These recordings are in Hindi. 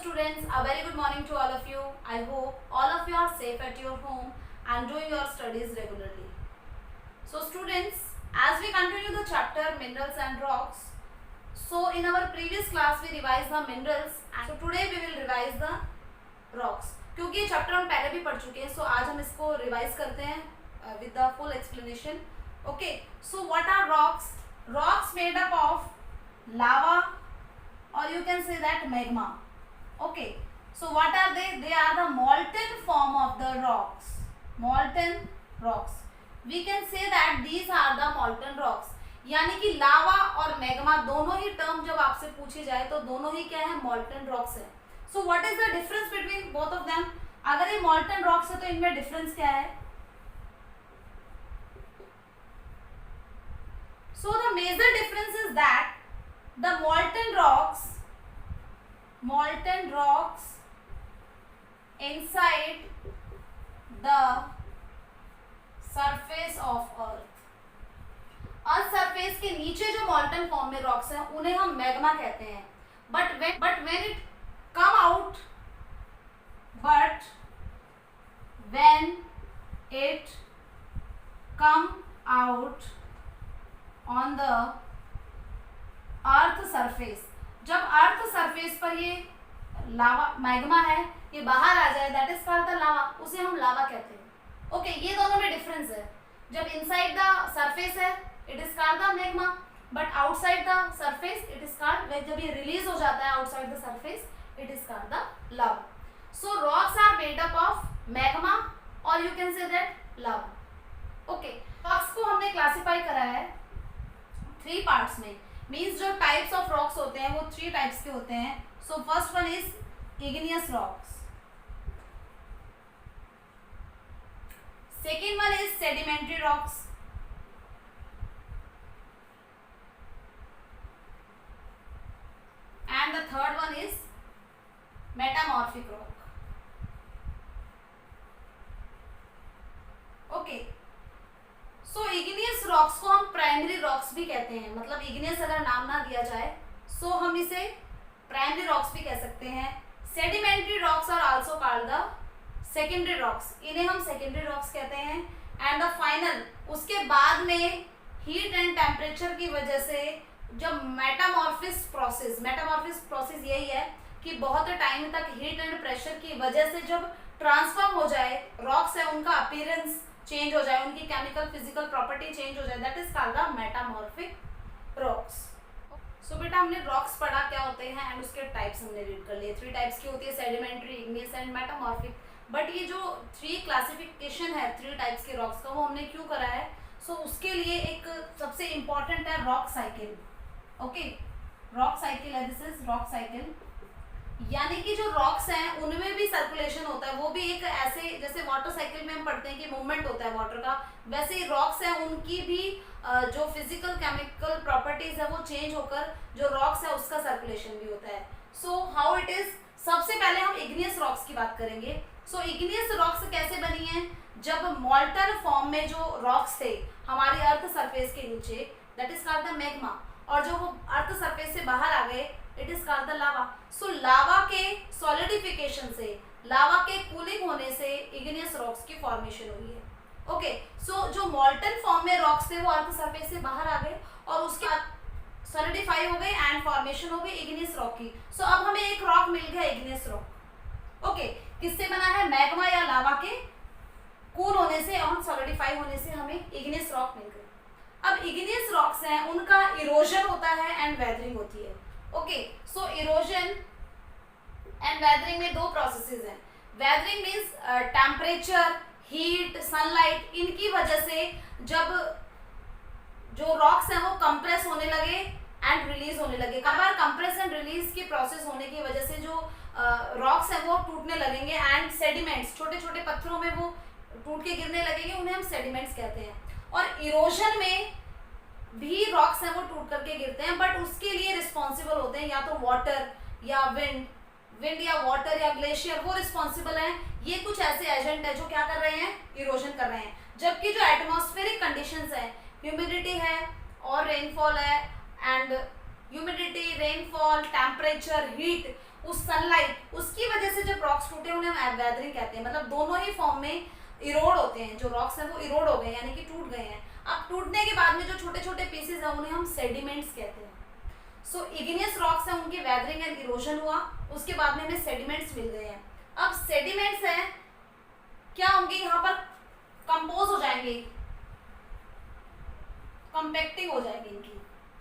students, a very good morning to all of you. I hope all of you are safe at your home and doing your studies regularly. So students, as we continue the chapter minerals and rocks, so in our previous class we revised the minerals and so today we will revise the rocks. क्योंकि ये चैप्टर हम पहले भी पढ़ चुके हैं, so आज हम इसको रिवाइज करते हैं with the full explanation. Okay, so what are rocks? Rocks made up of lava, or you can say that magma. Okay, so what are they? They are the molten form of the rocks. Molten rocks. We can say that these are the molten rocks. यानी कि लावा और मैग्मा दोनों ही टर्म जब आपसे पूछी जाए तो दोनों ही क्या है? मॉल्टन रॉक्स है. सो what is the difference between both of them? अगर ये मॉल्टन रॉक्स है तो इनमें डिफरेंस क्या है? So the major difference is that the molten rocks inside the surface of earth. Earth surface के नीचे जो मॉल्टन फॉर्म में रॉक्स हैं उन्हें हम मैग्मा कहते हैं. But when it come out on the earth surface, जब अर्थ सरफेस पर ये लावा मैग्मा है ये बाहर आ जाए, दैट इज कॉल्ड द लावा, उसे हम लावा कहते हैं. ओके, ये दोनों में डिफरेंस है. जब इनसाइड द सरफेस है it is called the magma, but outside the surface it is called, जब ये रिलीज हो जाता है outside the surface it is called the lava. So rocks are made up of magma or you can say that lava. Okay, rocks को हमने क्लासिफाई करा है 3 पार्ट्स में. मीन्स जो टाइप्स ऑफ रॉक्स होते हैं वो 3 टाइप्स के होते हैं. So first one is igneous rocks, second one is sedimentary rocks, and the third one is metamorphic rock. Okay, so igneous rocks को हम प्राइमरी रॉक्स भी कहते हैं. मतलब igneous अगर नाम ना दिया जाए so हम इसे प्राइमरी रॉक्स भी कह सकते हैं. Sedimentary rocks are also called the secondary rocks, इन्हें हम सेकेंडरी रॉक्स कहते हैं. एंड द फाइनल, उसके बाद में हीट एंड टेम्परेचर की वजह से जब मेटामॉर्फिस प्रोसेस यही है कि बहुत टाइम तक हीट एंड प्रेशर की वजह से जब ट्रांसफॉर्म हो जाए रॉक्स है, उनका अपीयरेंस चेंज हो जाए, उनकी केमिकल फिजिकल प्रॉपर्टी चेंज हो जाए, that is called the metamorphic rocks. So बेटा हमने रॉक्स पढ़ा क्या होते हैं एंड उसके टाइप्स हमने रीड कर लिए. 3 टाइप्स की होती है, sedimentary, igneous and metamorphic. But ये जो 3 क्लासिफिकेशन है 3 टाइप्स के रॉक्स का वो हमने क्यों करा है? सो उसके लिए एक सबसे इम्पॉर्टेंट है rock cycle. Okay, rock cycle है, दिस इज रॉक साइकिल. यानी कि जो रॉक्स हैं उनमें भी सर्कुलेशन होता है, वो भी एक ऐसे जैसे वाटर साइकिल में हम पढ़ते हैं कि मूवमेंट होता है वाटर का, वैसे ही रॉक्स हैं उनकी भी जो फिजिकल केमिकल प्रॉपर्टीज है वो चेंज होकर जो रॉक्स है उसका सर्कुलेशन भी होता है. सो हाउ इट इज, सबसे पहले हम इग्नियस रॉक्स की बात करेंगे. सो इग्नियस रॉक्स कैसे बनी है? जब मॉल्टन फॉर्म में जो रॉक्स थे हमारी अर्थ सरफेस के नीचे, that is called the magma, और जो वो अर्थ सरफेस से बाहर आ गए it is called the lava. So lava के सॉलिडिफिकेशन से, लावा के कूलिंग होने से इग्नियस रॉक्स की फॉर्मेशन हुई है. ओके, सो जो मॉल्टन फॉर्म में रॉक्स थे वो अर्थ सरफेस से बाहर आ गए और उसके बाद सॉलिडिफाई हो गए एंड फॉर्मेशन हो गई इग्नियस रॉक की. सो अब हमें एक रॉक मिल गया इग्नियस रॉक. ओके, किससे बना है? मैग्मा या लावा के कूल होने से और सॉलिडिफाई होने से हमें इग्नियस रॉक मिल गए. अब इग्नियस रॉक्स हैं उनका इरोजन होता है एंड वेदरिंग होती है. Okay, so erosion and weathering में 2 प्रोसेसेस हैं. Weathering means temperature, heat, sunlight, इनकी वजह से जब जो रॉक्स हैं वो कंप्रेस होने लगे एंड रिलीज होने लगे. कई बार कंप्रेस एंड रिलीज की प्रोसेस होने की वजह से जो रॉक्स हैं वो टूटने लगेंगे एंड सेडिमेंट्स, छोटे छोटे पत्थरों में वो टूट के गिरने लगेंगे, उन्हें हम सेडिमेंट्स कहते हैं. और इरोजन में भी रॉक्स हैं वो टूट करके गिरते हैं, बट उसके लिए रिस्पॉन्सिबल होते हैं या तो वाटर या विंड या वाटर या ग्लेशियर, वो रिस्पॉन्सिबल हैं. ये कुछ ऐसे एजेंट है जो क्या कर रहे हैं? इरोजन कर रहे हैं. जबकि जो एटमॉस्फेरिक कंडीशंस है, ह्यूमिडिटी है और रेनफॉल है and humidity, rainfall, temperature, heat, उस सनलाइट, उसकी वजह से जब रॉक्स टूटे उन्हें हम वेदरिंग कहते हैं। मतलब दोनों ही फॉर्म में इरोड होते हैं, जो रॉक्स हैं वो इरोड हो गए यानी कि टूट गए हैं। अब टूटने के बाद में जो छोटे छोटे पीसेस हैं उन्हें हम सेडिमेंट्स कहते हैं। सो इग्नियस रॉक्स हैं, उनकी वेदरिंग एंड इरोजन हुआ, उसके बाद में हमें सेडिमेंट्स मिल गए हैं। अब सेडिमेंट्स हैं क्या होंगे, यहाँ पर कंपोज हो जाएंगे, कॉम्पैक्टिंग हो जाएंगे इनकी।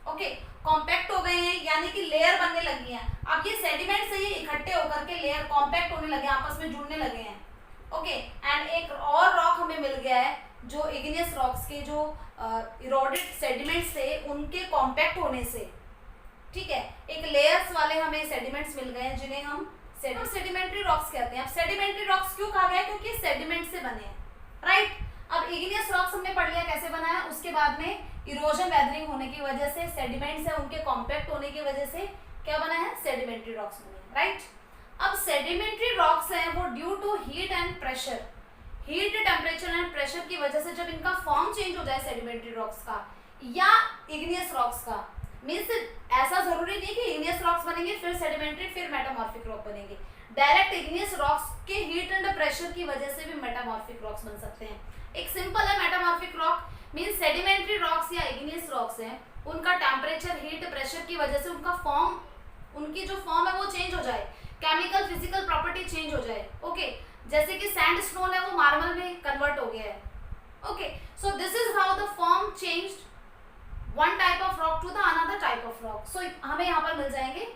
ओके, कॉम्पैक्ट हो गए हैं यानी कि लेयर बनने लगी है। अब ये सेडिमेंट से ये इकट्ठे होकर के लेयर कॉम्पैक्ट होने लगे, आपस में जुड़ने लगे हैं। ओके, एंड एक और रॉक हमें मिल गया है जो इग्नियस रॉक्स के जो इरोडेड सेडिमेंट्स थे उनके कॉम्पैक्ट होने से, ठीक है, एक लेयर्स वाले हमें सेडिमेंट्स मिल गए हैं जिन्हें हम सेडिमेंट्री रॉक्स कहते हैं। अब सेडिमेंट्री रॉक्स क्यों कहा गया, क्योंकि सेडिमेंट से बने हैं, राइट। अब इग्नियस रॉक्स हमने पढ़ लिया कैसे बना है, उसके बाद में इरोजन वेदरिंग होने की वजह से सेडिमेंट्स है उनके कॉम्पैक्ट होने की वजह से क्या बना है, सेडिमेंट्री रॉक्स बने, राइट। अब सेडिमेंट्री रॉक्स हैं वो due to heat and pressure, heat, temperature and pressure की वजह से जब इनका फॉर्म चेंज हो जाए सेडिमेंट्री रॉक्स का या इग्नियस रॉक्स का, मीन्स ऐसा जरूरी नहीं कि इग्नियस रॉक्स बनेंगे फिर सेडिमेंट्री फिर मेटामॉर्फिक रॉक बनेंगे। डायरेक्ट इग्नियस रॉक्स के हीट एंड प्रेशर की वजह से भी मेटामॉर्फिक रॉक्स बन सकते हैं। एक सिंपल है metamorphic rock, means sedimentary rocks या इग्नियस रॉक्स हैं उनका टेम्परेचर, हीट, प्रेशर की वजह से उनका फॉर्म, उनकी जो फॉर्म है वो चेंज हो जाए, केमिकल फिजिकल प्रॉपर्टी चेंज हो जाए। ओके, जैसे कि सैंड स्टोन है वो मार्बल में कन्वर्ट हो गया है। Okay, so this is how the form changed one type of rock to the another type of rock. So हमें यहाँ पर मिल जाएंगे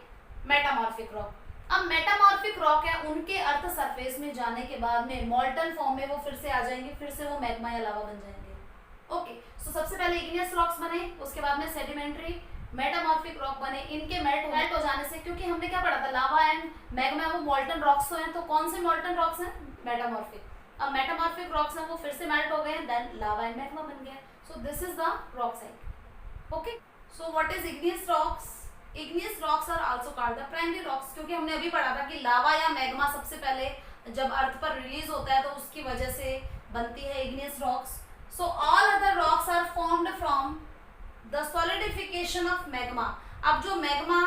मेटामॉर्फिक रॉक। अब मेटामॉर्फिक रॉक है उनके अर्थ सरफेस में जाने के बाद में मॉल्टन फॉर्म में वो फिर से आ जाएंगे, फिर से वो मैग्मा या लावा बन जाएंगे। ओके, सो सबसे पहले इग्नियस रॉक्स बने, उसके बाद में सेडिमेंट्री मेटामॉर्फिक रॉक बने। इनके मेल्ट हो जाने से, क्योंकि हमने क्या पढ़ा था, लावा एंड मैग्मा वो मॉल्टन रॉक्स तो हैं, तो कौन से मॉल्टन रॉक्स हैं, मेटामॉर्फिक। अब मेटामॉर्फिक रॉक्स हैं वो फिर से मेल्ट हो गए, देन लावा एंड मैग्मा बन गया। So this is the rock cycle. Okay, so what is igneous rocks, igneous rocks are also called the primary rocks, क्योंकि हमने अभी पढ़ा था कि लावा या मैग्मा सबसे पहले जब अर्थ पर रिलीज होता है तो उसकी वजह से बनती है igneous rocks. So all other rocks are formed from the solidification of magma. अब जो मैग्मा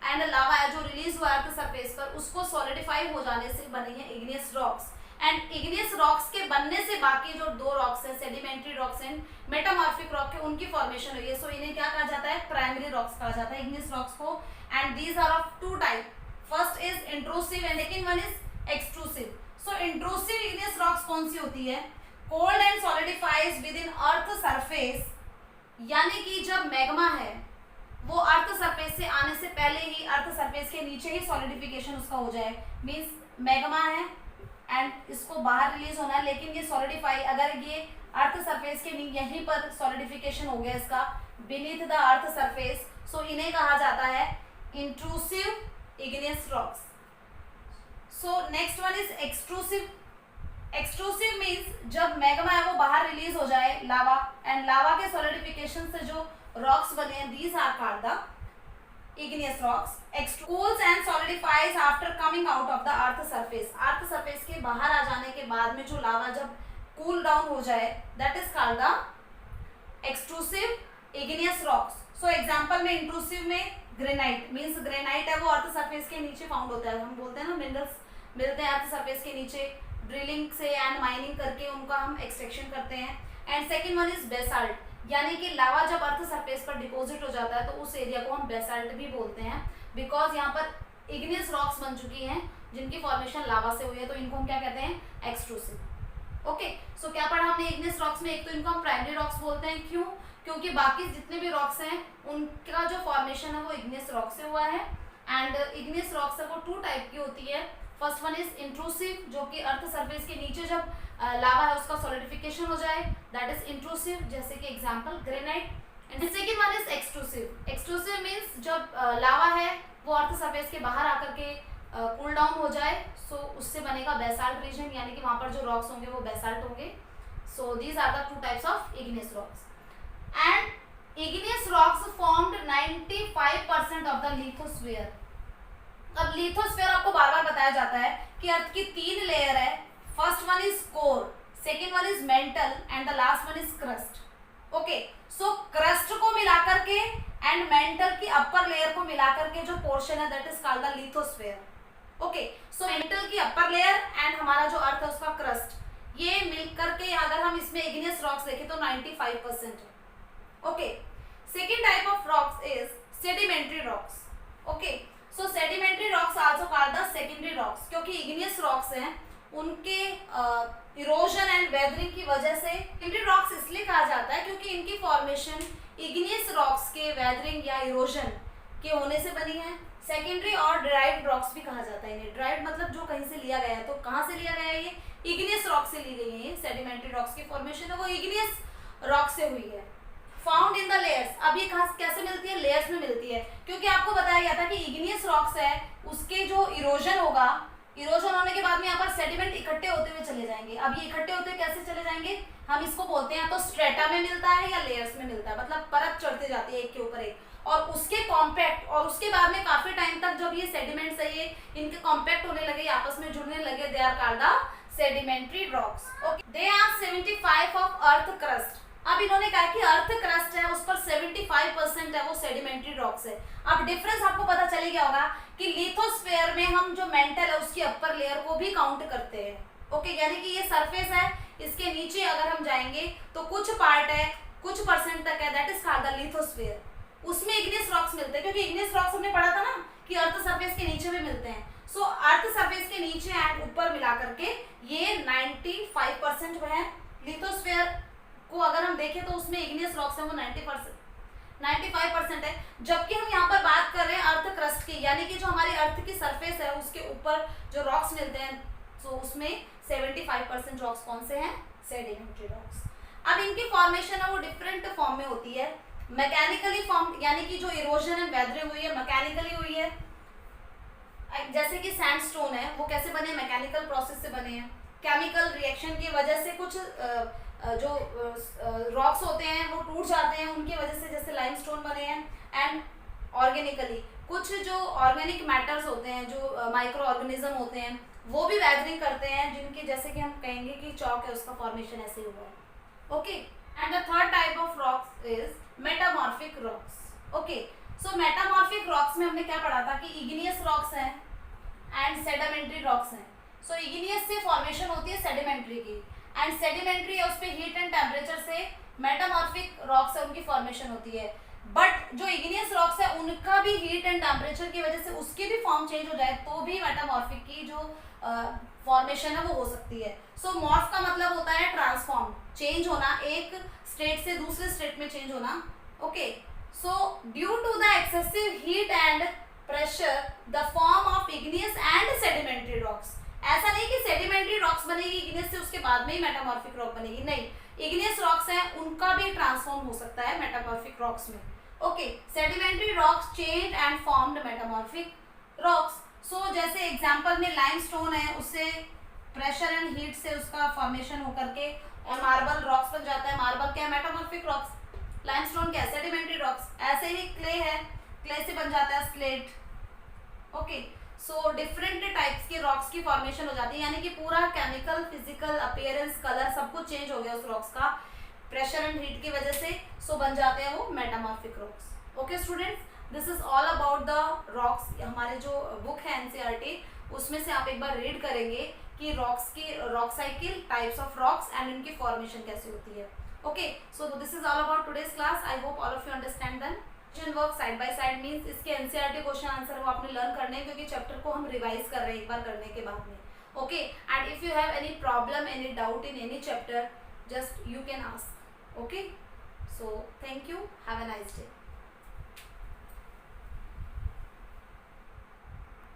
एंड लावा है जो रिलीज हुआ अर्थ सरफेस पर, उसको सॉलिडिफाई हो जाने से बनी है igneous rocks. And igneous rocks के बनने से बाकी जो दो रॉक्स हैं, sedimentary rocks and metamorphic rock, उनकी फॉर्मेशन हुई है। सो इन्हें क्या कहा जाता है, प्राइमरी रॉक्स कहा जाता है इग्नियस रॉक्स को। And these are of two type, first is intrusive and second one is extrusive. So intrusive igneous rocks कौन सी होती है, cold and solidifies within earth surface, यानी कि जब मैग्मा है वो अर्थ सरफेस से आने से पहले ही अर्थ सरफेस के नीचे ही सॉलिडिफिकेशन उसका हो जाए। मींस मैग्मा है एंड इसको बाहर रिलीज होना है, लेकिन ये सॉलिडिफाई, अगर ये अर्थ सरफेस के यहीं पर सॉलिडिफिकेशन हो गया इसका बीनीथ द अर्थ सरफेस, सो इन्हें कहा जाता है intrusive igneous rocks. So next one is extrusive. Extrusive means जब मैग्मा है वो बाहर रिलीज हो जाए, लावा, एंड लावा के सॉलिडिफिकेशन से जो रॉक्स बने हैं, these are called the igneous rocks. Cools and solidifies after coming out of the earth surface. Earth surface के बाहर आ जाने के बाद में जो लावा जब कूल डाउन हो जाए, that is called the extrusive igneous rocks. So example में इंट्रूसिव में ग्रेनाइट, मीन्स ग्रेनाइट है वो अर्थ सरफेस के नीचे फाउंड होता है। हम बोलते हैं ना मिनरल्स मिलते हैं अर्थ सरफेस के नीचे, ड्रिलिंग से एंड माइनिंग करके उनका हम एक्सट्रैक्शन करते हैं। And second one is basalt, यानी कि लावा जब अर्थ सरफेस पर डिपॉजिट हो जाता है तो उस एरिया को हम बेसाल्ट भी बोलते हैं, बिकॉज यहाँ पर इग्नियस रॉक्स बन चुकी हैं जिनकी फॉर्मेशन लावा से हुई है, तो इनको हम क्या कहते हैं, एक्सट्रूसिव। ओके, सो क्या पढ़ा हमने इग्नियस रॉक्स में, एक तो इनको हम प्राइमरी रॉक्स बोलते हैं, क्यों, क्योंकि बाकी जितने भी रॉक्स हैं उनका जो फॉर्मेशन है वो इग्नियस रॉक से हुआ है। एंड इग्नियस रॉक्स है वो टू टाइप की होती है। फर्स्ट वन इज इंट्रूसिव, जो कि अर्थ सरफेस के नीचे जब लावा है उसका सॉलिडिफिकेशन हो जाए, दैट इज इंट्रूसिव, जैसे कि example granite. And second one is extrusive. Extrusive means जब लावा है वो अर्थ सरफेस के बाहर आकर के कूल डाउन हो जाए, सो उससे बनेगा बेसाल्ट रीजन, यानी कि वहां पर जो रॉक्स होंगे वो बेसाल्ट होंगे। So these are the two types of igneous rocks. And igneous rocks formed 95% of the lithosphere. अब लिथोस्फीयर आपको बार बार बताया जाता है कि अर्थ की 3 लेयर है, first one is core, second one is mental and the last one is crust. Okay, so crust को मिलाकर के एंड मेंटल की अपर लेयर को मिलाकर के जो पोर्शन है that is called the lithosphere. Okay, so mental की अपर लेयर एंड हमारा जो अर्थ है उसका क्रस्ट, ये मिलकर के अगर हम इसमें इग्नियस रॉक्स देखें तो 95% है। Okay, second type of rocks is sedimentary rocks. Okay, so sedimentary rocks also called the secondary rocks, क्योंकि इग्नियस रॉक्स हैं उनके इरोजन एंड वेदरिंग की वजह से सेकेंडरी रॉक्स इसलिए कहा जाता है क्योंकि इनकी फॉर्मेशन इग्नियस रॉक्स के वेदरिंग या इरोजन के होने से बनी है। सेकेंडरी और डिराइव्ड रॉक्स भी कहा जाता है इन्हें। डिराइव्ड मतलब जो कहीं से लिया गया है, तो कहाँ से लिया गया है, ये इग्नियस रॉक से ली गई है। ये सेडिमेंट्री रॉक्स की फॉर्मेशन है वो इग्नियस रॉक से हुई है। फाउंड इन द लेयर्स, अब ये कैसे मिलती है, लेयर्स में मिलती है, क्योंकि आपको बताया गया था कि इग्नियस रॉक्स है उसके जो इरोजन होगा, इरोजन होने के बाद में यहाँ पर सेडिमेंट इकट्ठे होते हुए चले जाएंगे। अब ये इकट्ठे होते हुए कैसे चले जाएंगे, हम इसको बोलते हैं तो स्ट्रेटा में मिलता है या लेयर्स में मिलता है, मतलब परत चढ़ते जाती है एक के ऊपर एक, और उसके कॉम्पैक्ट, और उसके बाद में काफी टाइम तक जब ये सेडिमेंट्स है ये इनके कॉम्पैक्ट होने लगे, आपस में जुड़ने लगे, they are called the sedimentary rocks. Okay, they are 75 of earth crust. अब इन्होंने कहा कि अर्थ क्रस्ट है उस पर 75% है वो सेडिमेंट्री रॉक्स है। अब डिफरेंस आपको पता चल गया होगा कि लिथोस्फीयर में हम जो मेंटल है उसकी अपर लेयर को भी काउंट करते हैं। ओके, यानी कि ये सरफेस है, इसके नीचे अगर हम जाएंगे तो कुछ पार्ट है, कुछ परसेंट तक है, that is called the lithosphere. उसमें इग्नियस रॉक्स मिलते हैं, क्योंकि इग्नियस रॉक्स हमने पढ़ा था ना कि अर्थ सरफेस के नीचे भी मिलते हैं। सो अर्थ सरफेस के नीचे एंड ऊपर मिला करके ये 95% जो है लिथोस्फीयर को अगर हम देखें तो उसमें इग्नियस रॉक्स है वो 95% है। जबकि हम यहाँ पर बात कर रहे हैं अर्थ क्रस्ट की, यानी कि जो हमारी अर्थ की सरफेस है उसके ऊपर जो रॉक्स मिलते हैं, तो उसमें 75% रॉक्स कौन से हैं, सेडिमेंट्री रॉक्स। अब इनकी फॉर्मेशन है वो डिफरेंट फॉर्म में होती है। मैकेनिकली फॉर्म, यानी कि जो इरोजन एंड वेदरिंग हुई है मैकेनिकली हुई है, जैसे कि सैंडस्टोन है वो कैसे बने, मैकेनिकल प्रोसेस से बने हैं। केमिकल रिएक्शन की वजह से कुछ जो रॉक्स होते हैं वो टूट जाते हैं उनकी वजह से, जैसे लाइमस्टोन बने हैं। एंड ऑर्गेनिकली कुछ जो ऑर्गेनिक मैटर्स होते हैं, जो माइक्रो ऑर्गेनिज्म होते हैं, वो भी वेदरिंग करते हैं, जिनकी जैसे कि हम कहेंगे कि चौक है उसका फॉर्मेशन ऐसे ही हुआ है। Okay, and the third type of rocks is metamorphic rocks. Okay, so metamorphic rocks में हमने क्या पढ़ा था कि इग्नियस रॉक्स हैं एंड सेडिमेंट्री रॉक्स हैं। सो इग्नियस से फॉर्मेशन होती है सेडिमेंट्री की, एंड सेडिमेंट्री है उस पे हीट एंड टेम्परेचर से मेटामॉर्फिक रॉक्स है उनकी फॉर्मेशन होती है। बट जो इग्नियस रॉक्स है उनका भी हीट एंड टेम्परेचर की वजह से उसकी भी फॉर्म चेंज हो जाए तो भी मेटामॉर्फिक की जो फॉर्मेशन है वो हो सकती है। सो मॉर्फ का मतलब होता है ट्रांसफॉर्म, चेंज होना, एक स्टेट से दूसरे स्टेट में चेंज होना। Okay, so due to the excessive heat and pressure the form of igneous and sedimentary rocks. ऐसा नहीं कि सेडिमेंट्री रॉक्स बनेगी इग्नियस से उसके बाद में ही मेटामॉर्फिक रॉक बनेगी, नहीं, इग्नियस रॉक्स हैं उनका भी ट्रांसफॉर्म हो सकता है मेटामॉर्फिक रॉक्स में। Okay, sedimentary rocks change and formed metamorphic rocks. So जैसे एग्जांपल में लाइमस्टोन है, उससे प्रेशर एंड हीट से उसका फॉर्मेशन होकर के मार्बल रॉक्स बन जाता है। मार्बल क्या है, मेटामॉर्फिक रॉक्स। लाइमस्टोन क्या है, सेडिमेंट्री रॉक्स। ऐसे ही क्ले है, क्ले से बन जाता है slate. Okay, so different types के रॉक्स की फॉर्मेशन हो जाती है, यानी कि पूरा केमिकल, फिजिकल अपीयरेंस, कलर सब कुछ चेंज हो गया उस रॉक्स का प्रेशर एंड हीट की वजह से। सो बन जाते हैं वो metamorphic rocks. Okay students, this is all about the rocks. हमारे जो बुक है एनसीईआरटी उसमें से आप एक बार रीड करेंगे कि रॉक्स की rock cycle, types of rocks and इनकी फॉर्मेशन कैसे होती है। Okay, so this is all about today's class. I hope all of you understand them. Question work side by side means इसके एनसीईआरटी क्वेश्चन आंसर वो आपने लर्न करने हैं, क्योंकि चैप्टर को हम रिवाइज कर रहे हैं एक बार करने के बाद में। Okay, and if you have any problem, any doubt in any chapter, just you can ask. Okay, so thank you, have a nice day.